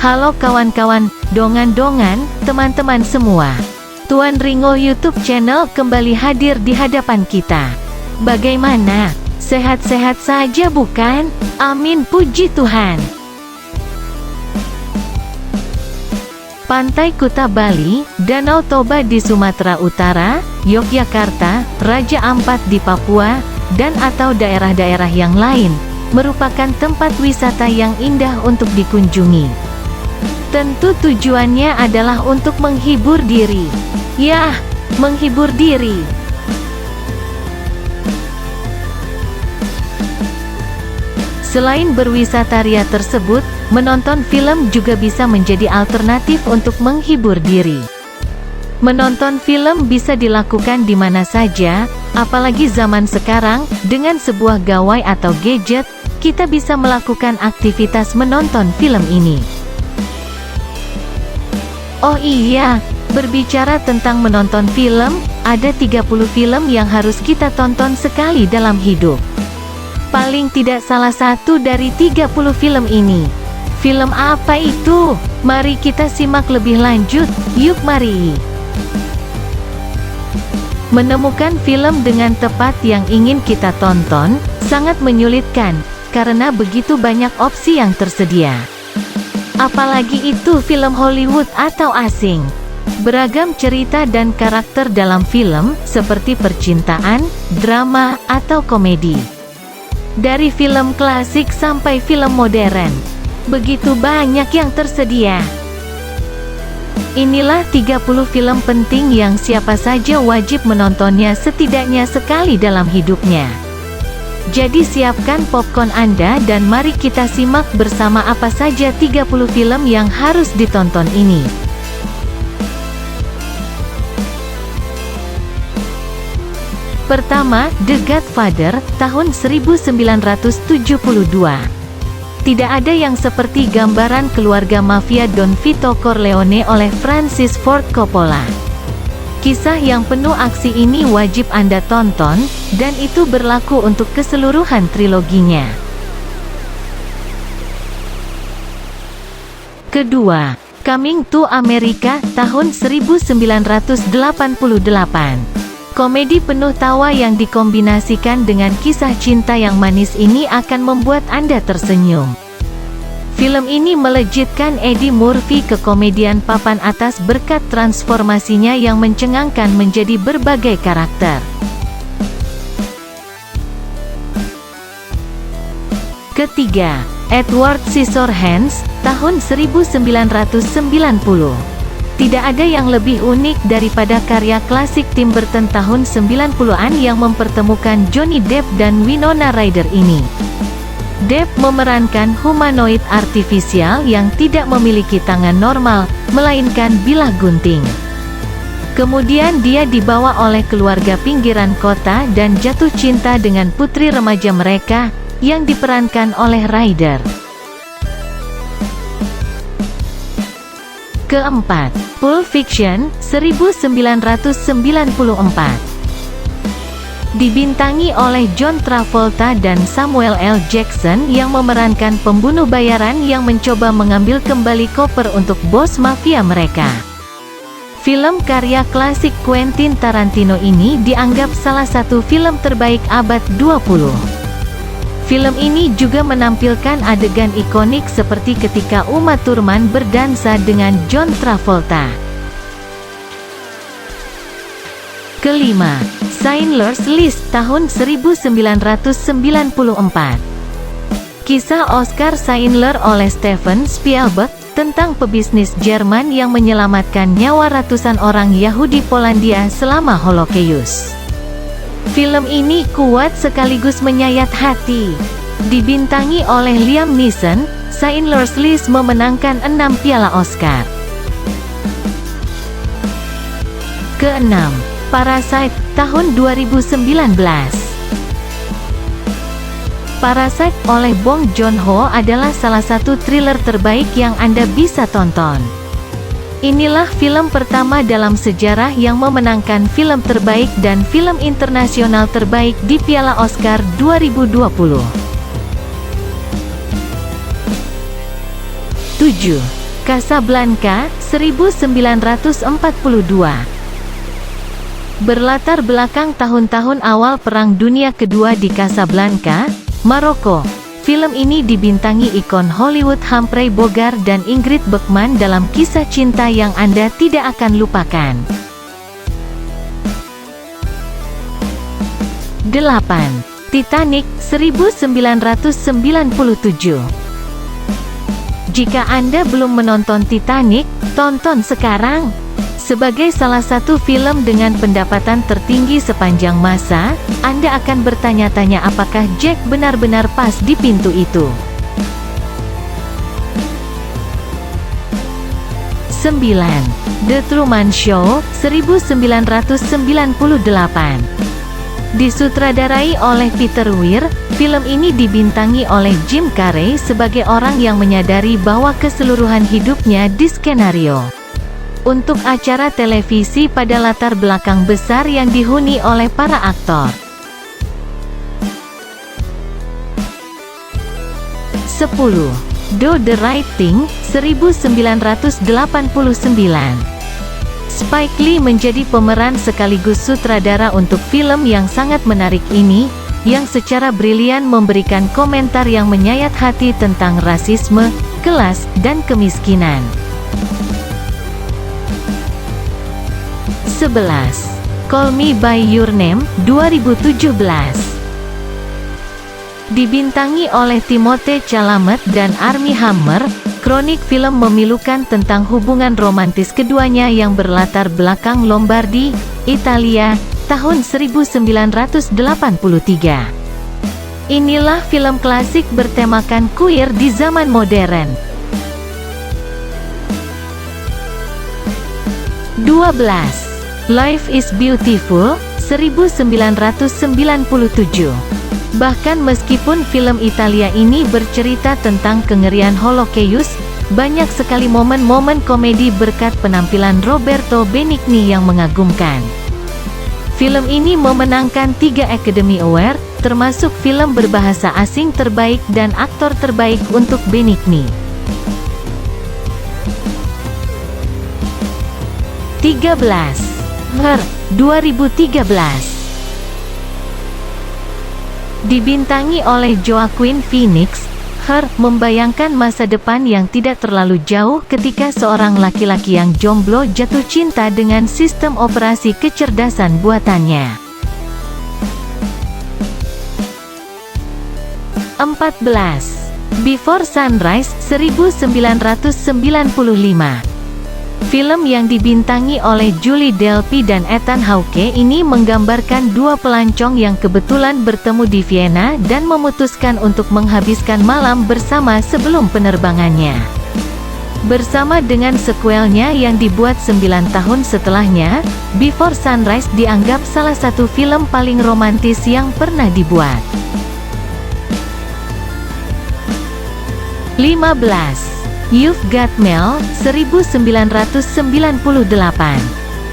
Halo kawan-kawan, dongan-dongan, teman-teman semua. Tuan Ringo YouTube channel kembali hadir di hadapan kita. Bagaimana? Sehat-sehat saja bukan? Amin, puji Tuhan. Pantai Kuta Bali, Danau Toba di Sumatera Utara, Yogyakarta, Raja Ampat di Papua, dan atau daerah-daerah yang lain, merupakan tempat wisata yang indah untuk dikunjungi. Tentu tujuannya adalah untuk menghibur diri. Yah, menghibur diri. Selain berwisata ria tersebut, menonton film juga bisa menjadi alternatif untuk menghibur diri. Menonton film bisa dilakukan di mana saja, apalagi zaman sekarang, dengan sebuah gawai atau gadget, kita bisa melakukan aktivitas menonton film ini. Oh iya, berbicara tentang menonton film, ada 30 film yang harus kita tonton sekali dalam hidup. Paling tidak salah satu dari 30 film ini. Film apa itu? Mari kita simak lebih lanjut, yuk mari. Menemukan film dengan tepat yang ingin kita tonton, sangat menyulitkan, karena begitu banyak opsi yang tersedia. Apalagi itu film Hollywood atau asing. Beragam cerita dan karakter dalam film, seperti percintaan, drama, atau komedi. Dari film klasik sampai film modern. Begitu banyak yang tersedia. Inilah 30 film penting yang siapa saja wajib menontonnya setidaknya sekali dalam hidupnya. Jadi siapkan popcorn Anda dan mari kita simak bersama apa saja 30 film yang harus ditonton ini. Pertama, The Godfather, tahun 1972. Tidak ada yang seperti gambaran keluarga mafia Don Vito Corleone oleh Francis Ford Coppola. Kisah yang penuh aksi ini wajib Anda tonton, dan itu berlaku untuk keseluruhan triloginya. Kedua, Coming to America, tahun 1988. Komedi penuh tawa yang dikombinasikan dengan kisah cinta yang manis ini akan membuat Anda tersenyum. Film ini melejitkan Eddie Murphy ke komedian papan atas berkat transformasinya yang mencengangkan menjadi berbagai karakter. Ketiga, Edward Scissorhands, tahun 1990. Tidak ada yang lebih unik daripada karya klasik Tim Burton tahun 90-an yang mempertemukan Johnny Depp dan Winona Ryder ini. Depp memerankan humanoid artifisial yang tidak memiliki tangan normal, melainkan bilah gunting. Kemudian dia dibawa oleh keluarga pinggiran kota dan jatuh cinta dengan putri remaja mereka, yang diperankan oleh Ryder. Keempat, Pulp Fiction, 1994. Dibintangi oleh John Travolta dan Samuel L. Jackson yang memerankan pembunuh bayaran yang mencoba mengambil kembali koper untuk bos mafia mereka. Film karya klasik Quentin Tarantino ini dianggap salah satu film terbaik abad 20. Film ini juga menampilkan adegan ikonik seperti ketika Uma Thurman berdansa dengan John Travolta. Kelima, Schindler's List, tahun 1994. Kisah Oscar Schindler oleh Steven Spielberg, tentang pebisnis Jerman yang menyelamatkan nyawa ratusan orang Yahudi Polandia selama Holocaust. Film ini kuat sekaligus menyayat hati. Dibintangi oleh Liam Neeson, Schindler's List memenangkan 6 piala Oscar. Keenam, Parasite, tahun 2019. Parasite oleh Bong Joon-ho adalah salah satu thriller terbaik yang Anda bisa tonton. Inilah film pertama dalam sejarah yang memenangkan film terbaik dan film internasional terbaik di Piala Oscar 2020. 7. Casablanca, 1942. Berlatar belakang tahun-tahun awal Perang Dunia Kedua di Casablanca, Maroko. Film ini dibintangi ikon Hollywood Humphrey Bogart dan Ingrid Bergman dalam kisah cinta yang Anda tidak akan lupakan. 8. Titanic, 1997. Jika Anda belum menonton Titanic, tonton sekarang. Sebagai salah satu film dengan pendapatan tertinggi sepanjang masa, Anda akan bertanya-tanya apakah Jack benar-benar pas di pintu itu. 9. The Truman Show, 1998. Disutradarai oleh Peter Weir, film ini dibintangi oleh Jim Carrey sebagai orang yang menyadari bahwa keseluruhan hidupnya diskenario untuk acara televisi pada latar belakang besar yang dihuni oleh para aktor. 10. Do the Right Thing, 1989. Spike Lee menjadi pemeran sekaligus sutradara untuk film yang sangat menarik ini, yang secara brilian memberikan komentar yang menyayat hati tentang rasisme, kelas, dan kemiskinan. 11. Call Me By Your Name, 2017. Dibintangi oleh Timothée Chalamet dan Armie Hammer, kronik film memilukan tentang hubungan romantis keduanya yang berlatar belakang Lombardi, Italia, tahun 1983. Inilah film klasik bertemakan queer di zaman modern. 12. Life is Beautiful, 1997. Bahkan meskipun film Italia ini bercerita tentang kengerian Holocaust, banyak sekali momen-momen komedi berkat penampilan Roberto Benigni yang mengagumkan. Film ini memenangkan 3 Academy Award, termasuk film berbahasa asing terbaik dan aktor terbaik untuk Benigni. 13. Her, 2013. Dibintangi oleh Joaquin Phoenix, Her membayangkan masa depan yang tidak terlalu jauh ketika seorang laki-laki yang jomblo jatuh cinta dengan sistem operasi kecerdasan buatannya. 14. Before Sunrise, 1995. Film yang dibintangi oleh Julie Delpy dan Ethan Hawke ini menggambarkan dua pelancong yang kebetulan bertemu di Vienna dan memutuskan untuk menghabiskan malam bersama sebelum penerbangannya. Bersama dengan sekuelnya yang dibuat 9 tahun setelahnya, Before Sunrise dianggap salah satu film paling romantis yang pernah dibuat. 15. You've Got Mail, 1998.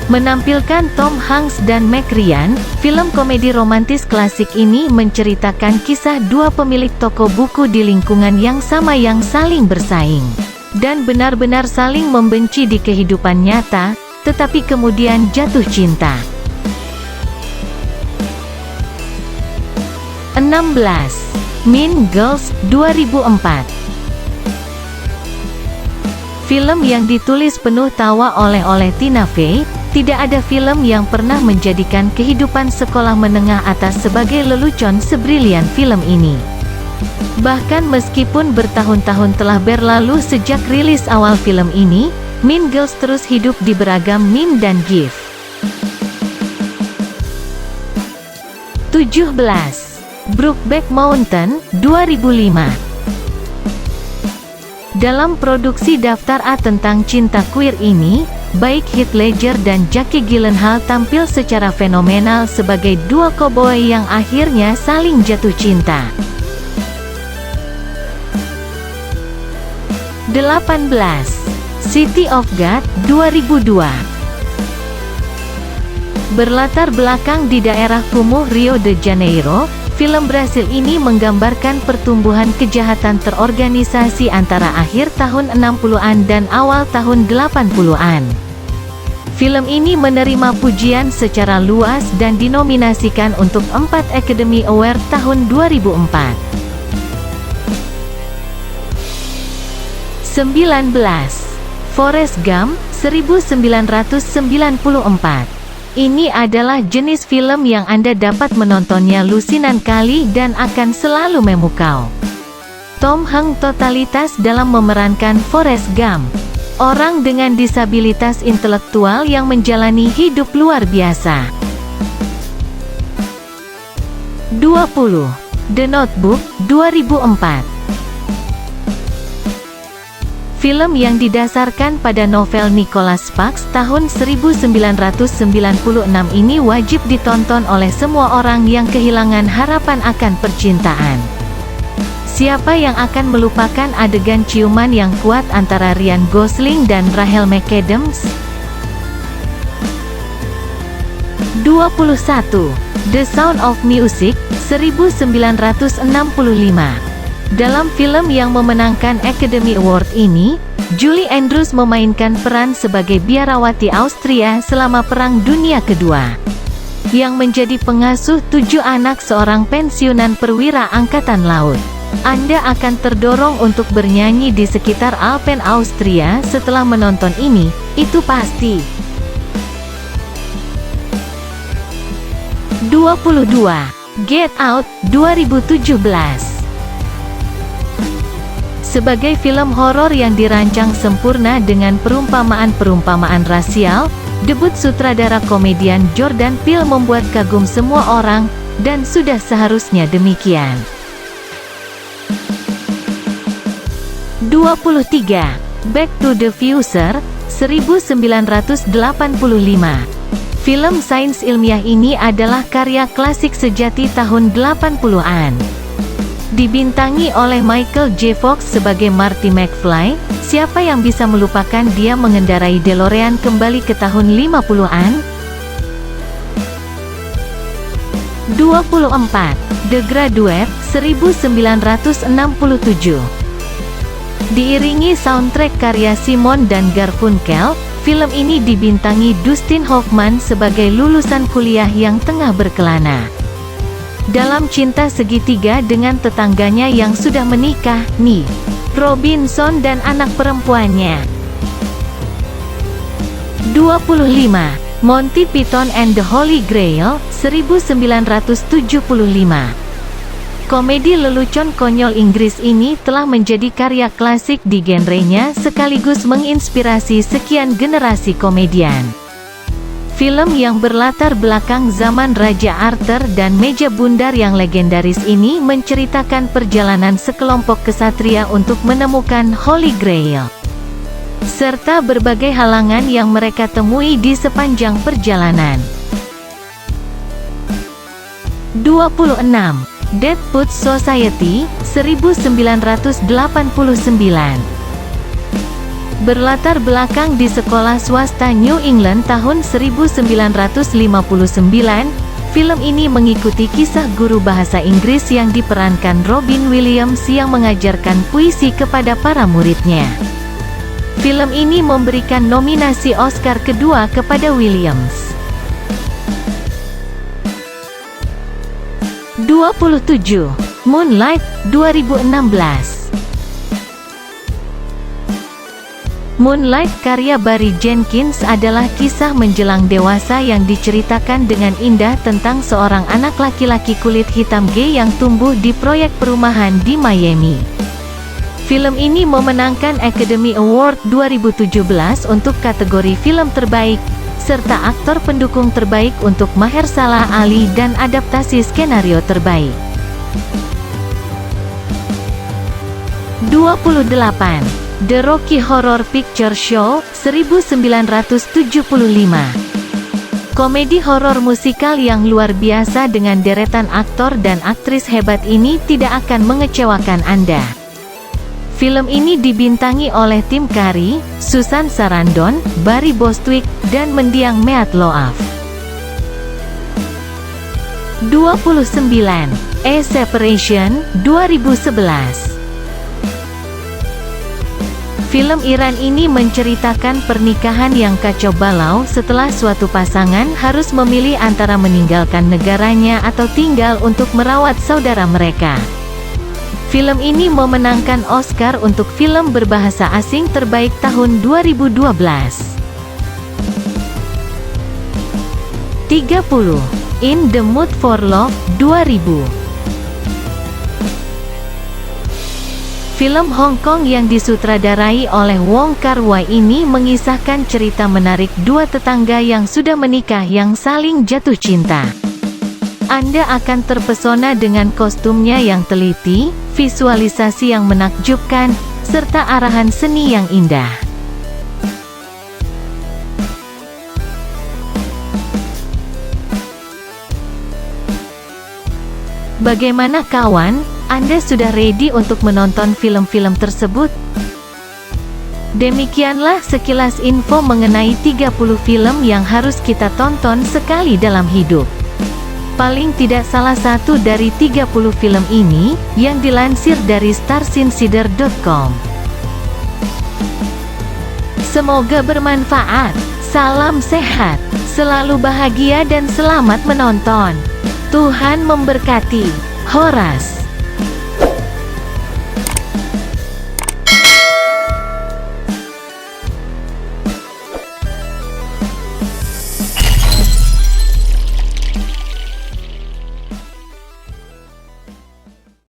Menampilkan Tom Hanks dan Meg Ryan, film komedi romantis klasik ini menceritakan kisah dua pemilik toko buku di lingkungan yang sama yang saling bersaing dan benar-benar saling membenci di kehidupan nyata, tetapi kemudian jatuh cinta. 16. Mean Girls, 2004. Film yang ditulis penuh tawa oleh Tina Fey, tidak ada film yang pernah menjadikan kehidupan sekolah menengah atas sebagai lelucon sebrilian film ini. Bahkan meskipun bertahun-tahun telah berlalu sejak rilis awal film ini, Mean Girls terus hidup di beragam meme dan gif. 17. Brokeback Mountain, 2005. Dalam produksi Daftar A tentang cinta queer ini, baik Heath Ledger dan Jake Gyllenhaal tampil secara fenomenal sebagai dua koboi yang akhirnya saling jatuh cinta. 18. City of God, 2002. Berlatar belakang di daerah kumuh Rio de Janeiro, Film Brasil ini menggambarkan pertumbuhan kejahatan terorganisasi antara akhir tahun 60-an dan awal tahun 80-an. Film ini menerima pujian secara luas dan dinominasikan untuk 4 Academy Award tahun 2004. 19. Forrest Gump, 1994. Ini adalah jenis film yang Anda dapat menontonnya lusinan kali dan akan selalu memukau. Tom Hanks totalitas dalam memerankan Forrest Gump, orang dengan disabilitas intelektual yang menjalani hidup luar biasa. 20. The Notebook, 2004. Film yang didasarkan pada novel Nicholas Sparks tahun 1996 ini wajib ditonton oleh semua orang yang kehilangan harapan akan percintaan. Siapa yang akan melupakan adegan ciuman yang kuat antara Ryan Gosling dan Rachel McAdams? 21. The Sound of Music, 1965. Dalam film yang memenangkan Academy Award ini, Julie Andrews memainkan peran sebagai biarawati Austria selama Perang Dunia Kedua, yang menjadi pengasuh 7 anak seorang pensiunan perwira Angkatan Laut. Anda akan terdorong untuk bernyanyi di sekitar Alpen Austria setelah menonton ini, itu pasti. 22. Get Out, 2017. Sebagai film horor yang dirancang sempurna dengan perumpamaan-perumpamaan rasial, debut sutradara komedian Jordan Peele membuat kagum semua orang, dan sudah seharusnya demikian. 23. Back to the Future, 1985. Film sains ilmiah ini adalah karya klasik sejati tahun 80-an. Dibintangi oleh Michael J. Fox sebagai Marty McFly, siapa yang bisa melupakan dia mengendarai DeLorean kembali ke tahun 50-an? 24. The Graduate, 1967. Diiringi soundtrack karya Simon dan Garfunkel, film ini dibintangi Dustin Hoffman sebagai lulusan kuliah yang tengah berkelana dalam cinta segitiga dengan tetangganya yang sudah menikah, Nick Robinson dan anak perempuannya. 25. Monty Python and the Holy Grail, 1975. Komedi lelucon konyol Inggris ini telah menjadi karya klasik di genrenya sekaligus menginspirasi sekian generasi komedian. Film yang berlatar belakang zaman Raja Arthur dan meja bundar yang legendaris ini menceritakan perjalanan sekelompok kesatria untuk menemukan Holy Grail, serta berbagai halangan yang mereka temui di sepanjang perjalanan. 26. Dead Poets Society, 1989. Berlatar belakang di sekolah swasta New England tahun 1959, film ini mengikuti kisah guru bahasa Inggris yang diperankan Robin Williams yang mengajarkan puisi kepada para muridnya. Film ini memberikan nominasi Oscar kedua kepada Williams. 27. Moonlight, 2016. Moonlight karya Barry Jenkins adalah kisah menjelang dewasa yang diceritakan dengan indah tentang seorang anak laki-laki kulit hitam gay yang tumbuh di proyek perumahan di Miami. Film ini memenangkan Academy Award 2017 untuk kategori film terbaik, serta aktor pendukung terbaik untuk Mahershala Ali dan adaptasi skenario terbaik. 28. The Rocky Horror Picture Show, 1975. Komedi horor musikal yang luar biasa dengan deretan aktor dan aktris hebat ini tidak akan mengecewakan Anda. Film ini dibintangi oleh Tim Curry, Susan Sarandon, Barry Bostwick, dan mendiang Meat Loaf. 29. A Separation, 2011. Film Iran ini menceritakan pernikahan yang kacau balau setelah suatu pasangan harus memilih antara meninggalkan negaranya atau tinggal untuk merawat saudara mereka. Film ini memenangkan Oscar untuk film berbahasa asing terbaik tahun 2012. 30. In the Mood for Love, 2000. Film Hong Kong yang disutradarai oleh Wong Kar-wai ini mengisahkan cerita menarik dua tetangga yang sudah menikah yang saling jatuh cinta. Anda akan terpesona dengan kostumnya yang teliti, visualisasi yang menakjubkan, serta arahan seni yang indah. Bagaimana kawan? Anda sudah ready untuk menonton film-film tersebut? Demikianlah sekilas info mengenai 30 film yang harus kita tonton sekali dalam hidup. Paling tidak salah satu dari 30 film ini, yang dilansir dari starsinsider.com. Semoga bermanfaat. Salam sehat, selalu bahagia dan selamat menonton. Tuhan memberkati. Horas.